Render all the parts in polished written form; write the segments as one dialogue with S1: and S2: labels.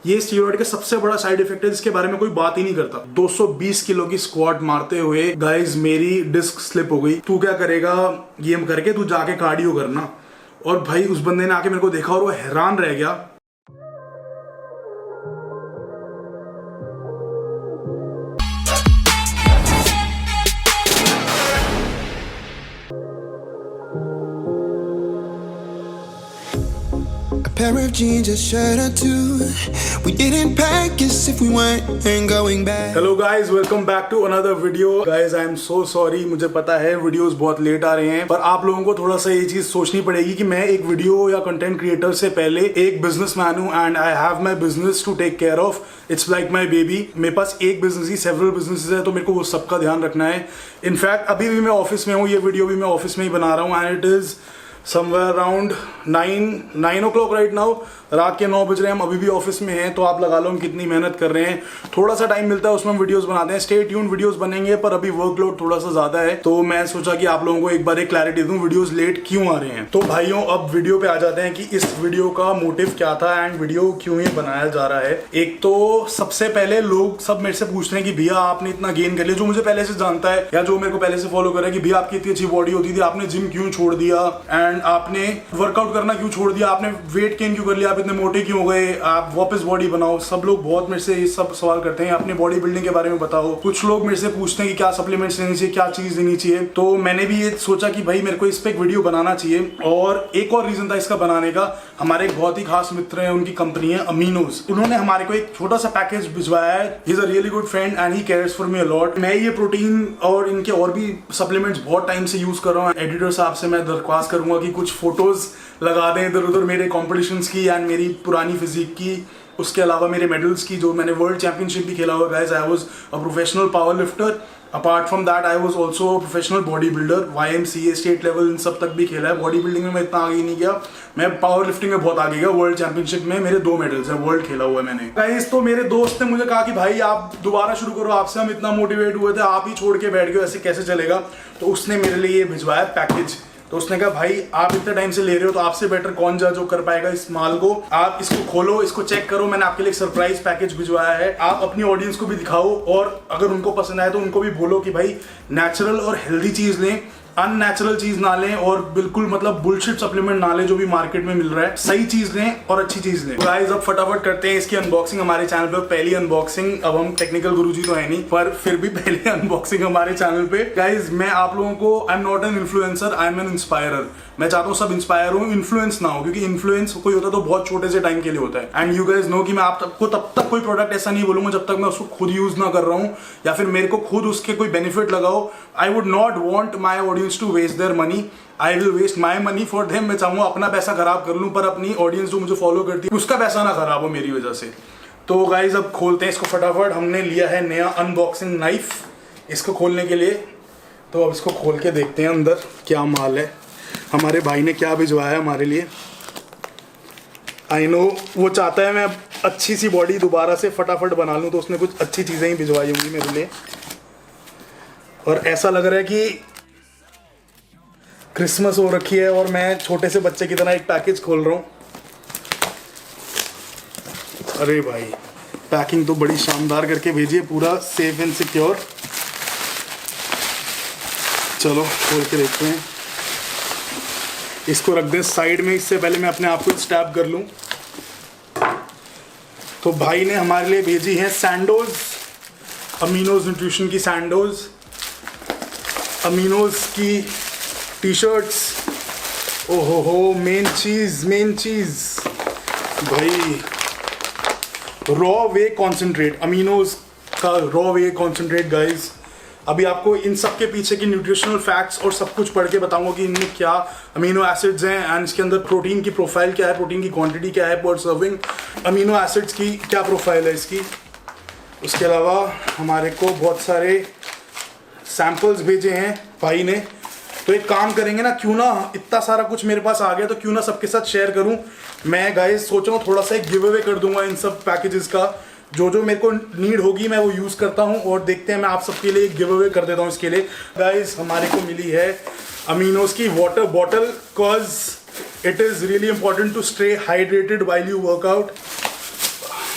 S1: ये स्टीरॉयड का सबसे बड़ा साइड इफेक्ट है जिसके बारे में कोई बात ही नहीं करता। 220 किलो की स्क्वाट मारते हुए गाइस मेरी डिस्क स्लिप हो गई। तू क्या करेगा ये करके, तू जाके कार्डियो करना। और भाई उस बंदे ने आके मेरे को देखा और वो हैरान रह गया।
S2: Pair of jeans, a shirt or two. We didn't pack as if we weren't going back.
S1: Hello guys, welcome back to another video. Guys, I am so sorry. मुझे पता है वीडियोस बहुत लेट आ रहे हैं, पर आप लोगों को थोड़ा सा ये चीज सोचनी पड़ेगी कि मैं एक वीडियो या कंटेंट क्रिएटर से पहले एक बिजनेसमैन हूँ and I have my business to take care of. It's like my baby. मेरे पास एक बिजनेस ही सेवरल बिजनेसेस है, तो मेरे को वो सबका ध्यान रखना है। इनफैक्ट अभी भी मैं ऑफिस में हूँ, ये वीडियो भी मैं ऑफिस में ही बना रहा हूँ and it is somewhere around 9 o'clock right now. रात के 9 बज रहे हैं, हम अभी भी ऑफिस में हैं, तो आप लगा लो हम कितनी मेहनत कर रहे हैं। थोड़ा सा टाइम मिलता है उसमें हम वीडियोस बनाते हैं। स्टे ट्यून, वीडियोस बनेंगे, पर अभी वर्कलोड थोड़ा सा ज्यादा है, तो मैं सोचा कि आप लोगों को एक बार एक क्लैरिटी दूं वीडियोस लेट क्यों आ रहे हैं। तो भाइयों अब वीडियो पे आ जाते हैं कि इस वीडियो का मोटिव क्या था एंड वीडियो क्यों ही बनाया जा रहा है। एक तो सबसे पहले लोग सब मेरे से पूछते हैं कि भैया आपने इतना गेन कर लिया, जो मुझे पहले से जानता है या जो मेरे को पहले से फॉलो कर रहा है कि भैया आपकी इतनी अच्छी बॉडी होती थी, आपने जिम क्यों छोड़ दिया एंड आपने वर्कआउट करना क्यों छोड़ दिया, आपने वेट गेन क्यों कर लिया, आप इतने मोटे क्यों हो गए, आप वापस बॉडी बनाओ। सब लोग बहुत मेरे से ये सब सवाल करते हैं, अपने बॉडी बिल्डिंग के बारे में बताओ। कुछ लोग मेरे से पूछते हैं कि क्या सप्लीमेंट्स लेनी चाहिए, क्या चीज लेनी चाहिए। तो मैंने भी ये सोचा कि भाई मेरे को इस पे एक वीडियो बनाना चाहिए। और एक और रीजन था इसका बनाने का, हमारे एक बहुत ही खास मित्र हैं, उनकी कंपनी है अमीनोज। उन्होंने हमारे को एक छोटा सा पैकेज भिजवाया है। He is a really good friend and he cares for me a lot. मैं ये प्रोटीन और इनके और भी सप्लीमेंट्स बहुत टाइम से यूज कर रहा हूँ। एडिटर साहब से मैं दरख्वास्त करूंगा कि कुछ फोटोज लगा दें इधर उधर मेरे कॉम्पिटिशंस की एंड मेरी पुरानी फिजिक की, उसके अलावा मेरे मेडल्स की। जो मैंने वर्ल्ड चैंपियनशिप भी खेला हुआ guys, I was a professional power lifter. Apart from that I was also a professional body builder. YMCA state level in सब तक भी खेला है। बॉडी बिल्डिंग में मैं इतना आगे नहीं गया, मैं पावर लिफ्टिंग में बहुत आगे गया। वर्ल्ड चैंपियनशिप में मेरे 2 मेडल्स हैं, वर्ल्ड खेला हुआ है मैंने गाइस। तो मेरे दोस्त ने मुझे कहा कि भाई आप दोबारा शुरू करो, आपसे हम इतना मोटिवेट हुए थे, आप ही छोड़ के बैठ गए, ऐसे कैसे चलेगा। तो उसने मेरे लिए ये भिजवाया पैकेज। तो उसने कहा भाई आप इतने टाइम से ले रहे हो, तो आपसे बेटर कौन जो कर पाएगा इस माल को। आप इसको खोलो, इसको चेक करो। मैंने आपके लिए एक सरप्राइज पैकेज भिजवाया है। आप अपनी ऑडियंस को भी दिखाओ और अगर उनको पसंद आए तो उनको भी बोलो कि भाई नेचुरल और हेल्दी चीज लें, अननेचुरल चीज ना लें और बिल्कुल मतलब बुलशिट सप्लीमेंट ना लें जो भी मार्केट में मिल रहा है। सही चीज लें और अच्छी चीज लें। गाइस अब फटाफट करते हैं इसकी अनबॉक्सिंग। हमारे चैनल पे पहली अनबॉक्सिंग। अब हम टेक्निकल गुरुजी तो है नहीं, पर फिर भी पहली अनबॉक्सिंग हमारे चैनल पे। गाइस मैं आप लोगों को, I am not an influencer, I am an inspirer. मैं चाहता हूँ सब इंस्पायर हो, इन्फ्लुएंस ना हो, क्योंकि इन्फ्लुएंस कोई होता है तो बहुत छोटे से टाइम के लिए होता है। एंड यू गाइस नो कि मैं आपको तब तक कोई प्रोडक्ट ऐसा नहीं बोलूंगा जब तक मैं उसको खुद यूज ना कर रहा हूँ या फिर मेरे को खुद उसके कोई बेनिफिट लगाओ। I would not want my audience to waste their money. I will waste my money for them. मैं चाहूंगा अपना पैसा खराब कर लूं, पर अपनी ऑडियंस जो मुझे फॉलो करती है उसका पैसा ना खराब हो मेरी वजह से। तो गाइज अब खोलते हैं इसको फटाफट। हमने लिया है नया अनबॉक्सिंग नाइफ इसको खोलने के लिए, तो अब इसको खोल के देखते हैं अंदर क्या माल है। हमारे भाई ने क्या भिजवाया है हमारे लिए। आई नो वो चाहता है मैं अच्छी सी बॉडी दोबारा से फटाफट बना लूं, तो उसने कुछ अच्छी चीजें ही भिजवाई होंगी मेरे लिए। और ऐसा लग रहा है कि क्रिसमस हो रखी है और मैं छोटे से बच्चे की तरह एक पैकेज खोल रहा हूँ। अरे भाई पैकिंग तो बड़ी शानदार करके भेजी है, पूरा सेफ एंड सिक्योर। चलो खोल के देखते हैं। इसको रख दें साइड में, इससे पहले मैं अपने आप को स्टैब कर लूं। तो भाई ने हमारे लिए भेजी है सैंडोज, अमीनोज न्यूट्रिशन की सैंडोज, अमीनोज की टी शर्ट्स। ओहो हो, मेन चीज भाई रॉ वे कॉन्सेंट्रेट, अमीनोज का रॉ वे कॉन्सेंट्रेट। गाइज अभी आपको इन सब के पीछे की न्यूट्रिशनल फैक्ट्स और सब कुछ पढ़ के बताऊंगा कि इनमें क्या अमीनो एसिड्स हैं एंड इसके अंदर प्रोटीन की प्रोफाइल क्या है, प्रोटीन की क्वांटिटी क्या है पर सर्विंग, अमीनो एसिड्स की क्या प्रोफाइल है इसकी। उसके अलावा हमारे को बहुत सारे सैम्पल्स भेजे हैं भाई ने। तो एक काम करेंगे ना, क्यों ना इतना सारा कुछ मेरे पास आ गया तो क्यों ना सबके साथ शेयर करूं। मैं गाइस सोच रहा हूँ थोड़ा सा एक गिव अवे कर दूंगा इन सब पैकेजेस का। जो मेरे को नीड होगी मैं वो यूज करता हूँ और देखते हैं। मैं आप सबके लिए एक गिव अवे कर देता हूँ इसके लिए। गाइस हमारे को मिली है अमीनोज की water bottle, because it is really important to stay hydrated while you workout.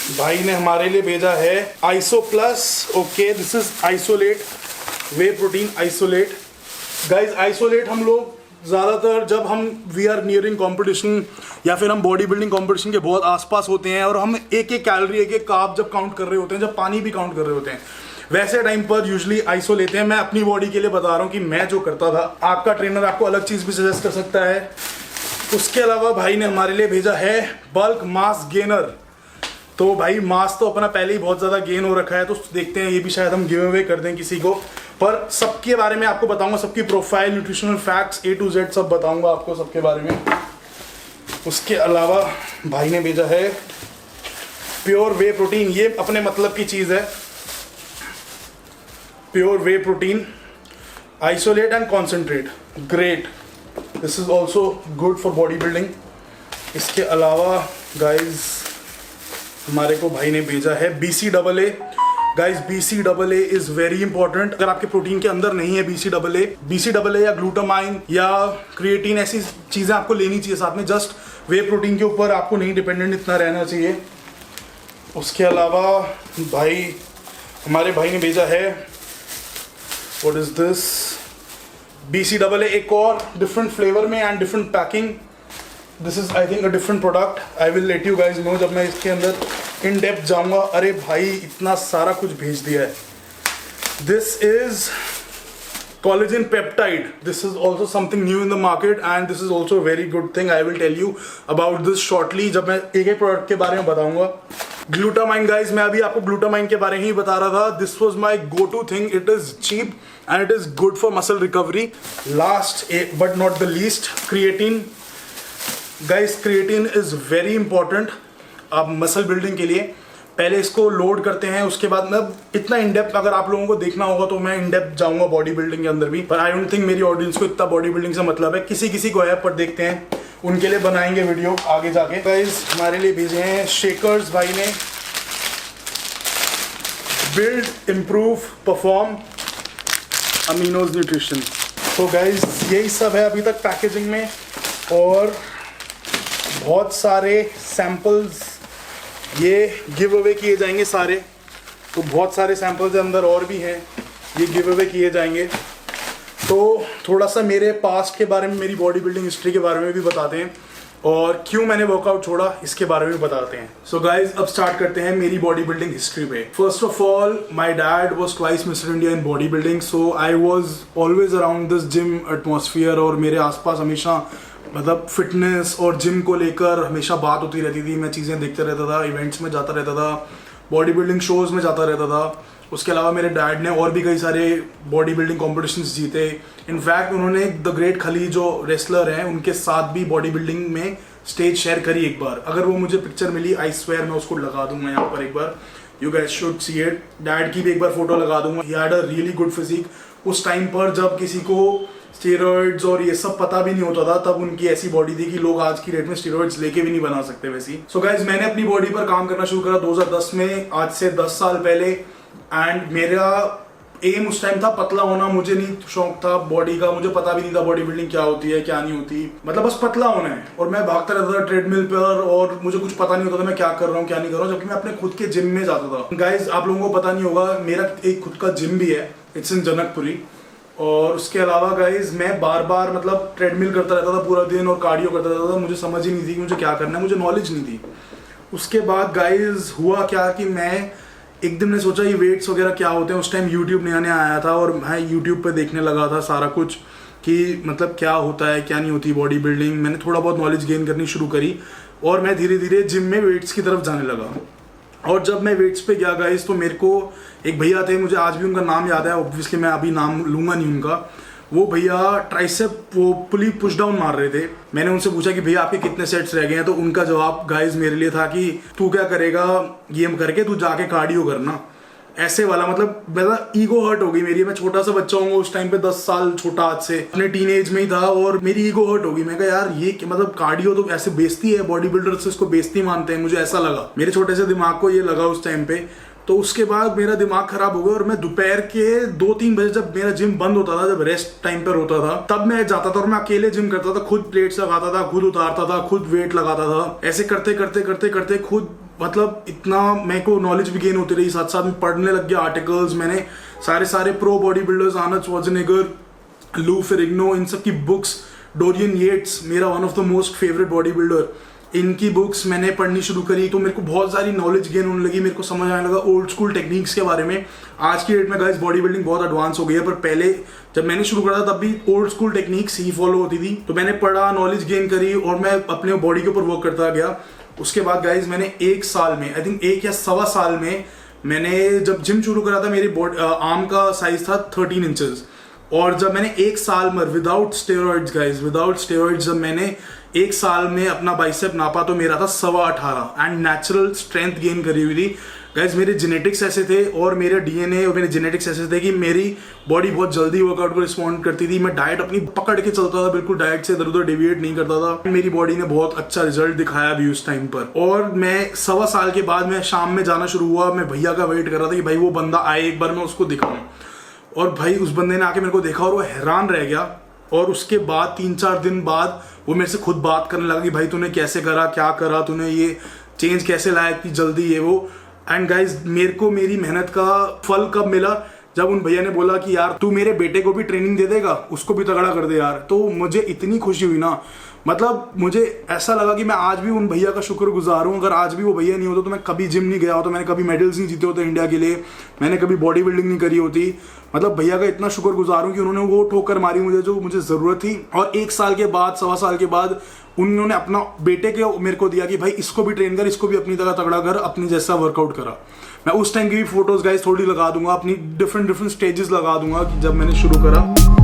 S1: भाई ने हमारे लिए भेजा है iso plus. Okay, this is isolate whey protein isolate. Guys isolate हम लोग ज़्यादातर जब हम वी आर नियरिंग कॉम्पिटिशन या फिर हम बॉडी बिल्डिंग कॉम्पिटिशन के बहुत आसपास होते हैं और हम एक एक कैलोरी एक एक कार्ब जब काउंट कर रहे होते हैं, जब पानी भी काउंट कर रहे होते हैं, वैसे टाइम पर यूजुअली आइसो लेते हैं। मैं अपनी बॉडी के लिए बता रहा हूँ कि मैं जो करता था, आपका ट्रेनर आपको अलग चीज़ भी सजेस्ट कर सकता है। उसके अलावा भाई ने हमारे लिए भेजा है बल्क मास गेनर। तो भाई मास तो अपना पहले ही बहुत ज़्यादा गेन हो रखा है, तो देखते हैं ये भी शायद हम गिव अवे कर दें किसी को। पर सबके बारे में आपको बताऊंगा, सबकी profile, nutritional facts A to Z सब बताऊंगा आपको सबके बारे में। उसके अलावा भाई ने भेजा है प्योर वे प्रोटीन। ये अपने मतलब की चीज़ है, pure way protein isolate and concentrate. Great, this is also good for body building. इसके अलावा गाइज हमारे को भाई ने भेजा है BCAA। Guys BCAA is very important. अगर आपके प्रोटीन के अंदर नहीं है BCAA या ग्लूटामाइन या क्रिएटिन, ऐसी चीज़ें आपको लेनी चाहिए साथ में। जस्ट वे प्रोटीन के ऊपर आपको नहीं डिपेंडेंट इतना रहना चाहिए। उसके अलावा हमारे भाई ने भेजा है व्हाट इज दिस BCAA, एक और डिफरेंट फ्लेवर में and different packing. This is I think a different product. I will let you guys know जब मैं इसके अंदर इन डेप्थ जाऊंगा। अरे भाई इतना सारा कुछ भेज दिया है। This is collagen peptide. This is also something new in the market and this is also a very good thing. I will tell you about this shortly जब मैं एक एक प्रोडक्ट के बारे में बताऊंगा। ग्लूटामाइन गाइज, मैं अभी आपको ग्लूटामाइन के बारे में ही बता रहा था। This was my go to thing. It is cheap and it is good for muscle recovery. Last but not the least, creatine. Guys creatine is very important आप मसल बिल्डिंग के लिए। पहले इसको लोड करते हैं, उसके बाद मैं इतना इन डेप्थ अगर आप लोगों को देखना होगा तो मैं इन डेप्थ जाऊंगा बॉडी बिल्डिंग के अंदर भी, पर आई डोंट थिंक मेरी ऑडियंस को इतना बॉडी बिल्डिंग से मतलब है। किसी किसी को है, पर देखते हैं, उनके लिए बनाएंगे वीडियो आगे जाके। गाइस हमारे लिए भेजे हैं शेकर्स भाई ने, बिल्ड इम्प्रूव परफॉर्म अमीनोज न्यूट्रिशन। तो गाइस यही सब है अभी तक पैकेजिंग में, और बहुत सारे सैंपल्स ये गिव अवे किए जाएंगे सारे। तो बहुत सारे सैंपल्स अंदर और भी हैं, ये गिव अवे किए जाएंगे। तो थोड़ा सा मेरे पास्ट के बारे में, मेरी बॉडी बिल्डिंग हिस्ट्री के बारे में भी बताते हैं, और क्यों मैंने वर्कआउट छोड़ा इसके बारे में बताते हैं। सो गाइज अब स्टार्ट करते हैं मेरी बॉडी बिल्डिंग हिस्ट्री पे। First of all my dad was twice mister India in body building, so I was always around this gym atmosphere, और मेरे आसपास हमेशा मतलब फिटनेस और जिम को लेकर हमेशा बात होती रहती थी। मैं चीज़ें देखते रहता था, इवेंट्स में जाता रहता था, बॉडी बिल्डिंग शोज़ में जाता रहता था। उसके अलावा मेरे डैड ने और भी कई सारे बॉडी बिल्डिंग कॉम्पिटिशन्स जीते। इनफैक्ट उन्होंने द ग्रेट खली जो रेसलर हैं उनके साथ भी बॉडी बिल्डिंग में स्टेज शेयर करी एक बार। अगर वो मुझे पिक्चर मिली, आई स्वेयर मैं उसको लगा दूंगा यहाँ पर एक बार, you guys should see it. Dad की भी एक बार फोटो लगा दूंगा। He had a really good physique. उस टाइम पर जब किसी को स्टेरॉइड्स और ये सब पता भी नहीं होता था, तब उनकी ऐसी बॉडी थी कि लोग आज की डेट में स्टेरॉइड्स लेके भी नहीं बना सकते वैसी। सो गाइज मैंने अपनी बॉडी पर काम करना शुरू करा 2010 में, आज से 10 साल पहले। एंड मेरा एम उस टाइम था पतला होना। मुझे नहीं शौक था बॉडी का, मुझे पता भी नहीं था बॉडी बिल्डिंग क्या होती है क्या नहीं होती, मतलब बस पतला होना है। और मैं भागता रहता था ट्रेडमिल पर, और मुझे कुछ पता नहीं होता था मैं क्या कर रहा हूँ क्या नहीं कर रहा हूँ, जबकि मैं अपने खुद के जिम में जाता था। गाइज आप लोगों को पता नहीं होगा, मेरा एक खुद का जिम भी है, इट्स इन जनकपुरी। और उसके अलावा गाइज मैं बार बार मतलब ट्रेडमिल करता रहता था पूरा दिन, और कार्डियो करता रहता था। मुझे समझ ही नहीं थी कि मुझे क्या करना है, मुझे नॉलेज नहीं थी। उसके बाद गाइज हुआ क्या कि मैं एक दिन ने सोचा ये वेट्स वगैरह क्या होते हैं। उस टाइम यूट्यूब नया नया आया था, और मैं यूट्यूब पे देखने लगा था सारा कुछ कि मतलब क्या होता है क्या नहीं होती बॉडी बिल्डिंग। मैंने थोड़ा बहुत नॉलेज गेन करनी शुरू करी, और मैं धीरे धीरे जिम में वेट्स की तरफ जाने लगा। और जब मैं वेट्स पे गया गाइस, तो मेरे को एक भैया थे, मुझे आज भी उनका नाम याद है, ऑब्वियसली मैं अभी नाम लूंगा नहीं उनका। वो भैया ट्राइसेप वो पुली पुश डाउन मार रहे थे। मैंने उनसे पूछा कि भैया आपके कितने सेट्स रह गए हैं, तो उनका जवाब गाइस मेरे लिए था कि तू क्या करेगा गेम करके, तू जाके कार्डियो करना। ऐसे वाला मतलब मेरा ईगो हर्ट हो गई मेरी। मैं छोटा सा बच्चा हूँ उस टाइम पे, 10 साल छोटा आज से, अपने टीनेज में ही था, और मेरी ईगो हर्ट हो गई। मैं कहा यार ये मतलब कार्डियो तो ऐसे बेइज्जती है, बॉडी बिल्डर से इसको बेइज्जती मानते हैं, मुझे ऐसा लगा, मेरे छोटे से दिमाग को ये लगा उस टाइम पे। तो उसके बाद मेरा दिमाग खराब हो गया, और मैं दोपहर के 2-3 बजे जब मेरा जिम बंद होता था, जब रेस्ट टाइम पर होता था, तब मैं जाता था और मैं अकेले जिम करता था, खुद प्लेट्स लगाता था, खुद उतारता था, खुद वेट लगाता था। ऐसे करते करते करते करते खुद मतलब इतना मेरे को नॉलेज भी गेन होती रही, साथ साथ में पढ़ने लग गया आर्टिकल्स। मैंने सारे pro body builders, Arnold Schwarzenegger, लू फेरिग्नो, इन सब की बुक्स, डोरियन येट्स मेरा one of the most favourite body builder, इनकी बुक्स मैंने पढ़नी शुरू करी। तो मेरे को बहुत सारी नॉलेज गेन होने लगी, मेरे को समझ आने लगा ओल्ड स्कूल टेक्निक्स के बारे में। आज की डेट में गाइस बॉडी बिल्डिंग बहुत एडवांस हो गई है, पर पहले जब मैंने शुरू करा तब भी ओल्ड स्कूल टेक्निक्स ही फॉलो होती थी। तो मैंने पढ़ा, नॉलेज गेन करी और मैं अपने बॉडी के ऊपर वर्क करता गया। उसके बाद गाइज मैंने 1 साल में, आई थिंक 1 या सवा साल में, मैंने जब जिम शुरू करा था मेरी आर्म का साइज था 13 इंचेस। और जब मैंने 1 साल में without steroids guys, without steroids जब मैंने 1 साल में अपना बाइसेप नापा तो मेरा था 18.25 एंड नेचुरल स्ट्रेंथ गेन करी हुई थी। गाइज मेरे जेनेटिक्स ऐसे थे और मेरे डीएनए और मेरे जेनेटिक्स ऐसे थे कि मेरी बॉडी बहुत जल्दी वर्कआउट को रिस्पॉन्ड करती थी। मैं डाइट अपनी पकड़ के चलता था, बिल्कुल डाइट से इधर उधर डेविएट नहीं करता था। मेरी बॉडी ने बहुत अच्छा रिजल्ट दिखाया भी उस टाइम पर। और मैं सवा साल के बाद मैं शाम में जाना शुरू हुआ, मैं भैया का वेट कर रहा था कि भाई वो बंदा आए, एक बार मैं उसको दिखाऊं। और भाई उस बंदे ने आके मेरे को देखा और वो हैरान रह गया। और उसके बाद 3-4 दिन बाद वो मेरे से खुद बात करने लगा कि भाई तूने कैसे करा, क्या करा, तूने ये चेंज कैसे लाया इतनी जल्दी, ये वो। एंड गाइज मेरे को मेरी मेहनत का फल कब मिला, जब उन भैया ने बोला कि यार तू मेरे बेटे को भी ट्रेनिंग दे देगा, उसको भी तगड़ा कर दे यार। तो मुझे इतनी खुशी हुई ना, मतलब मुझे ऐसा लगा कि मैं आज भी उन भैया का शुक्रगुजार हूँ। अगर आज भी वो भैया नहीं होता तो मैं कभी जिम नहीं गया होता, मैंने कभी मेडल्स नहीं जीते होते इंडिया के लिए, मैंने कभी बॉडी बिल्डिंग नहीं करी होती। मतलब भैया का इतना शुक्रगुजार हूँ कि उन्होंने वो ठोकर मारी मुझे जो मुझे ज़रूरत थी। और 1 साल के बाद, सवा साल के बाद उन्होंने अपना बेटे के मेरे को दिया कि भाई इसको भी ट्रेन कर, इसको भी अपनी तरह तगड़ा कर, अपनी जैसा वर्कआउट करा। मैं उस टाइम की भी फोटोज गाइस थोड़ी लगा दूंगा, अपनी डिफरेंट स्टेजेस लगा दूंगा कि जब मैंने शुरू करा।